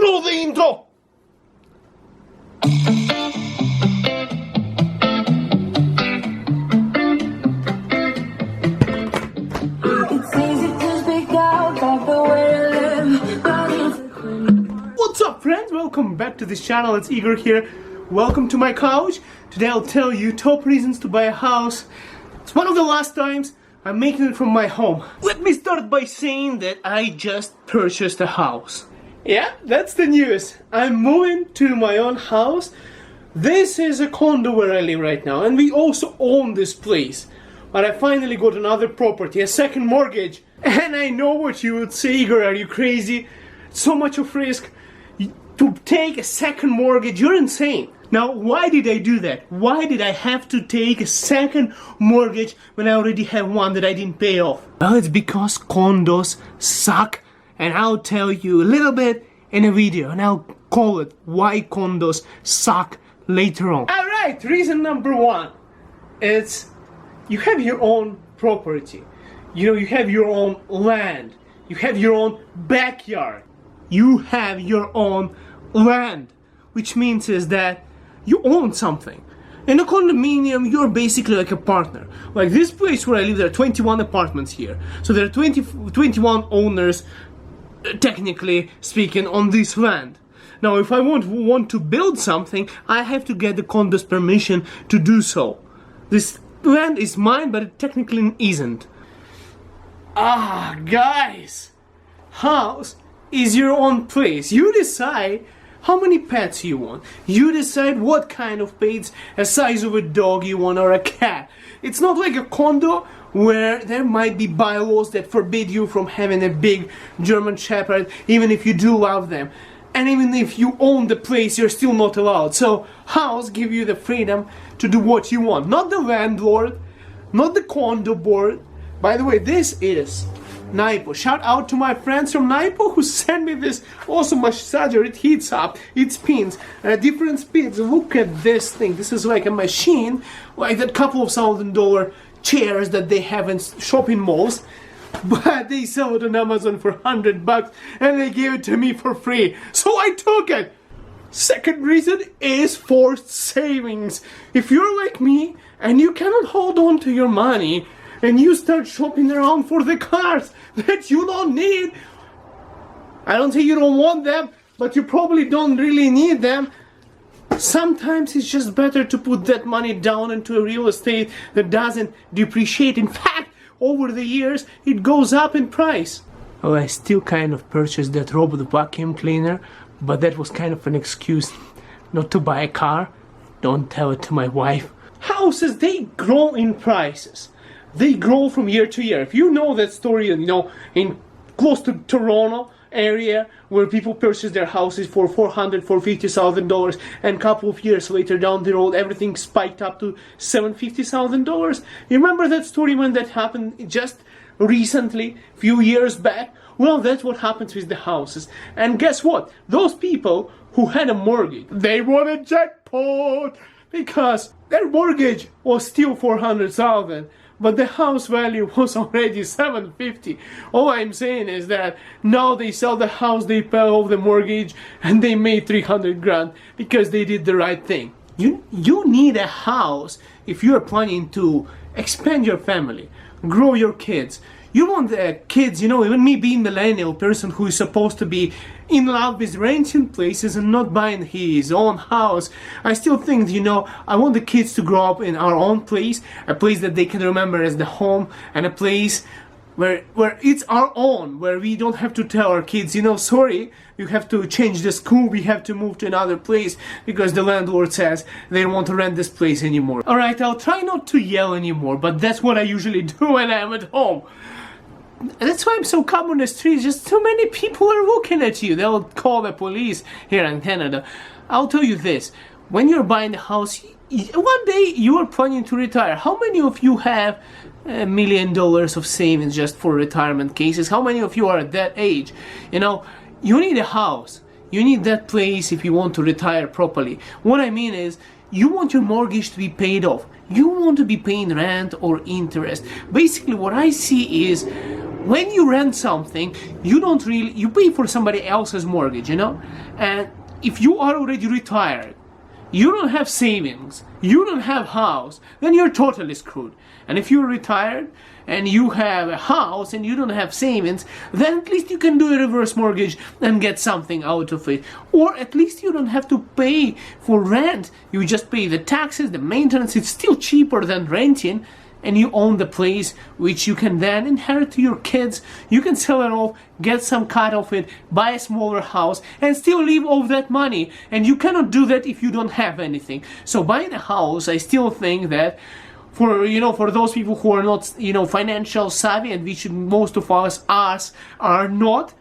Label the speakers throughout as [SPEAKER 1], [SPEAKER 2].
[SPEAKER 1] Roll the intro! What's up, friends? Welcome back to this channel. It's Igor here. Welcome to my couch. Today I'll tell you top reasons to buy a house. It's one of the last times I'm making it from my home. Let me start by saying that I just purchased a house. Yeah, that's the news. I'm moving to my own house. This is a condo where I live right now, and we also own this place. But I finally got another property, a second mortgage. And I know what you would say, Igor, are you crazy? So much of risk to take a second mortgage, you're insane. Now, why did I do that? Why did I have to take a second mortgage when I already have one that I didn't pay off? Well, it's because condos suck, and I'll tell you a little bit in a video, and I'll call it why condos suck later on. Alright, reason number one, it's you have your own property. You know, you have your own land. You have your own backyard. You have your own land, which means is that you own something. In a condominium, you're basically like a partner. Like this place where I live, there are 21 apartments here. So there are 21 owners, technically speaking, on this land. Now, if I want to build something, I have to get the condo's permission to do so. This land is mine, but it technically isn't. Ah, guys, house is your own place. You decide how many pets you want. You decide what kind of pets, a size of a dog you want or a cat. It's not like a condo where there might be bylaws that forbid you from having a big German Shepherd, even if you do love them. And even if you own the place, you're still not allowed. So house give you the freedom to do what you want. Not the landlord, not the condo board. By the way, this is Naipo. Shout out to my friends from Naipo who sent me this awesome massager. It heats up, it spins at different speeds. Look at this thing. This is like a machine, like that couple of $1,000 chairs that they have in shopping malls. But they sell it on Amazon for $100 and they gave it to me for free. So I took it. Second reason is forced savings. If you're like me and you cannot hold on to your money and you start shopping around for the cars that you don't need, I don't say you don't want them, but you probably don't really need them. Sometimes it's just better to put that money down into a real estate that doesn't depreciate. In fact, over the years, it goes up in price. Well, I still kind of purchased that robot vacuum cleaner, but that was kind of an excuse not to buy a car. Don't tell it to my wife. Houses, they grow in prices. They grow from year to year. If you know that story, you know, in close to Toronto area where people purchase their houses for $400,000, $450,000, and a couple of years later down the road everything spiked up to $750,000. You remember that story when that happened just recently, few years back? Well, that's what happens with the houses. And guess what? Those people who had a mortgage, they won a jackpot because their mortgage was still $400,000. But the house value was already $750,000. All I'm saying is that now they sell the house, they pay off the mortgage, and they made $300,000 because they did the right thing. You need a house if you are planning to expand your family, grow your kids. You want the kids, you know, even me being millennial person who is supposed to be in love with renting places and not buying his own house, I still think, you know, I want the kids to grow up in our own place, a place that they can remember as the home, and a place where it's our own, where we don't have to tell our kids, you know, sorry, you have to change the school, we have to move to another place because the landlord says they don't want to rent this place anymore. Alright, I'll try not to yell anymore, but that's what I usually do when I'm at home. That's why I'm so calm on the streets. Just too many people are looking at you. They'll call the police here in Canada. I'll tell you this. When you're buying a house, one day you are planning to retire. How many of you have $1 million of savings just for retirement cases? How many of you are at that age? You know, you need a house. You need that place if you want to retire properly. What I mean is, you want your mortgage to be paid off. You want to be paying rent or interest. Basically, what I see is when you rent something, you pay for somebody else's mortgage, you know? And if you are already retired, you don't have savings, you don't have house, then you're totally screwed. And if you're retired and you have a house and you don't have savings, then at least you can do a reverse mortgage and get something out of it. Or at least you don't have to pay for rent. You just pay the taxes, the maintenance. It's still cheaper than renting. And you own the place, which you can then inherit to your kids. You can sell it off, get some cut of it, buy a smaller house, and still live off that money. And you cannot do that if you don't have anything. So buying a house, I still think that for those people who are not, financial savvy, and which most of us are not,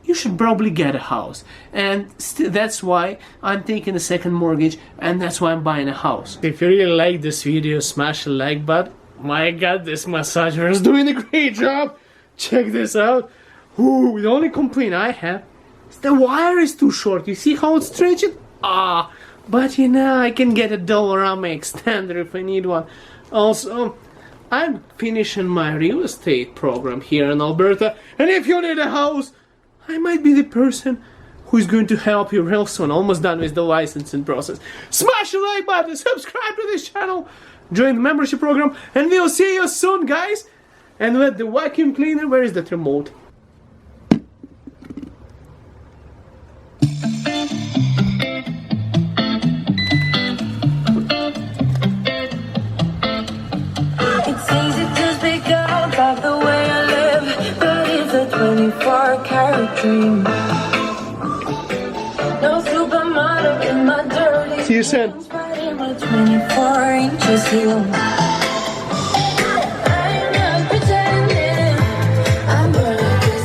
[SPEAKER 1] you should probably get a house. And that's why I'm taking a second mortgage, and that's why I'm buying a house. If you really like this video, smash the like button. My God, this massager is doing a great job. Check this out. Ooh, the only complaint I have is the wire is too short. You see how it's stretching? But I can get a Dollarama extender if I need one. Also, I'm finishing my real estate program here in Alberta, and if you need a house, I might be the person who's going to help you real soon. Almost done with the licensing process. Smash the like button, subscribe to this channel, join the membership program, and we'll see you soon, guys. And with the vacuum cleaner, where is that remote?
[SPEAKER 2] It's easy to speak out about the way I live, but it's a 24-karat dream. No supermodel in my dirty.
[SPEAKER 1] See you soon.
[SPEAKER 2] Fighting my 24 inches heel.